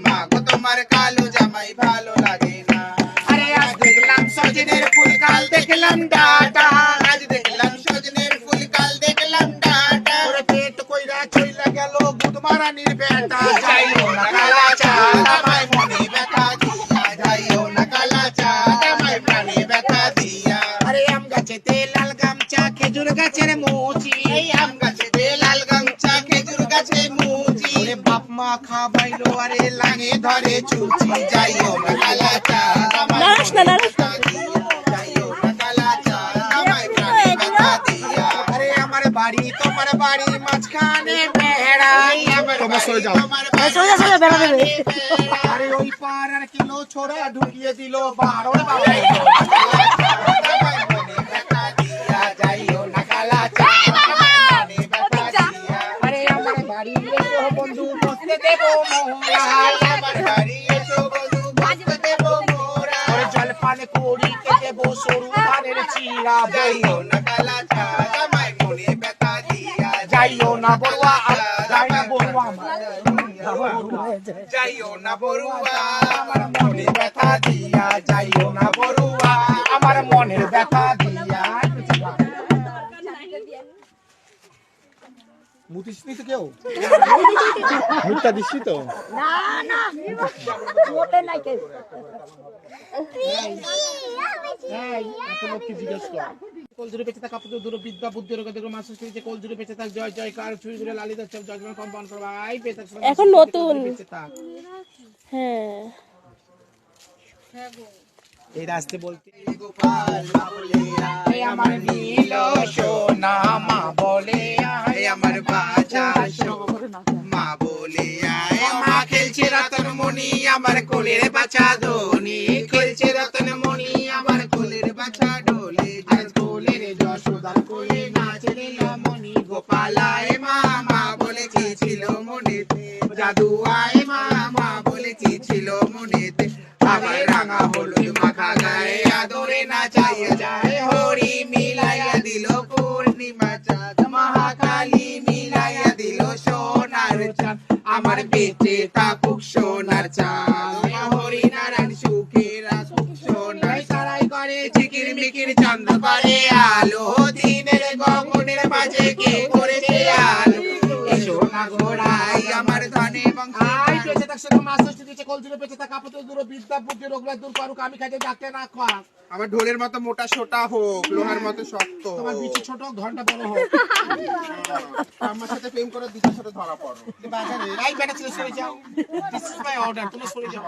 মা গো তোমার কালো জামাই ভালো লাগে না। আরে আজ দেখলাম সজনের ফুল কাল দেখলাম ডাটা, আজ দেখলাম সজনের ফুল কাল দেখলাম ডাটা। ওরে পেট কইরা চইলা গেল গুদমারানির বেটা, যাইও না কালা চাঁদ আমায় মনে ব্যথা দিয়া, যাইও না কালা চাঁদ আমায় প্রাণে ব্যথা দিয়া। আরে আম গাছেতে লাল গামছা খেজুর গাছের মুচি, এই আম গাছেতে লাল গামছা খেজুর গাছে মুচি। ওরে বাপ মা খাবাইলো আরে লাগে ধরে চুচি, যাইও না কালা চাঁদ আমায় মনে ব্যথা দিয়া, যাইও না কালা চাঁদ আমায় প্রাণে ব্যথা দিয়া। আরে আমার বাড়ি তোমার বাড়ি মাঝখানে বেড়া, তোমার সরে যাও, আরে ওই পার আর কিলো ছোড়া ঢুকিয়ে দিল বারো বাবা। আরে আমার বাড়ি এসো বন্ধু বসতে দেব মোরা, আমার বাড়ি এসো বন্ধু বসতে দেব মোরা। জল পান করি দেব সরু ধানের চিরা, যাইও না কালা চাঁদ আমায় মনে ব্যথা দিয়া, যাইও না বড়ুয়া, যাই না বড়ুয়া, যাইও না বড়ুয়া আমার মনে ব্যথা দিয়া, যাইও না বড়ুয়া আমার মনের ব্যথা দিয়া। মুতিস নি তো কেউ? মুখটা দিচ্ছি তো কলজুরে বেঁচে থাক কাপড় দূর বিদ্যা বুদ্ধি রোগ দেখো মাস শেষে কলজুরে বেঁচে থাক জয় জয় কার ছুরি ঘুরে লালিত সব জগমান কম্পাউন করবা আই বেঁচে থাক এখন নতুন বেঁচে থাক। হ্যাঁ এই রাস্তে বলতে গোপাল মা বলে আয় আমার নীল সোনা, মা বলে আয় আমার বাজা সোনা, মা বলে আয় মা খেলছে রতন মণি আমার কোলের বাছা ধনি, খেলছে রতন মণি আমার কোলের বাছা ডোলে, আজ কোলের যশোদার কোলে নাচে নীলমণি। গোপাল আয় মা, মা বলে কি ছিল মনেতে, জাদু আয় মা, মা বলে কি ছিল মনেতে। আবার রাঙা হলুদ মাখা গায়ে আদরে নাচাইয়া যায়, হরি মিলাইয়া দিল পূর্ণিমা চাঁদ, মহাকালী মিলাইয়া দিল সোনার চাঁদ, আমার বেঁচে থাকুক সোনার চাঁদ। হরি নারায়ণ সুখের আসুক সোনার সারাই করে ঝিকির মিকির চাঁদ করে আলো, দিনের গগনের মাঝে কে করেছে আলো। এই সোনা ঘোড়াই আমার ধনে বংশ, বেঁচে থাক সেরকম মাছ দিচ্ছে কলজুরে বেঁচে থাক আপদ দূর বিদ্যা বুদ্ধি রোগ দূর করুক, আমি খাইতে ডাকতে না খাক। আমার ঢোলের মতো মোটা সোটা হোক, লোহার মতো শক্ত, তোমার বিচি ছোট ঘন্টা বড় হোক। আমার সাথে প্রেম করে দুটোর সাথে ধরা পড়ো। বাজারে এই বেটা ছেলে সরে যাও, দিস ইজ মাই অর্ডার, তুমি সরে যাও।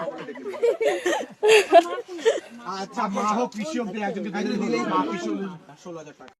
আচ্ছা মা হোক পিসি হোক, একজনকে দিলেই মা পিসি 16,000 টাকা।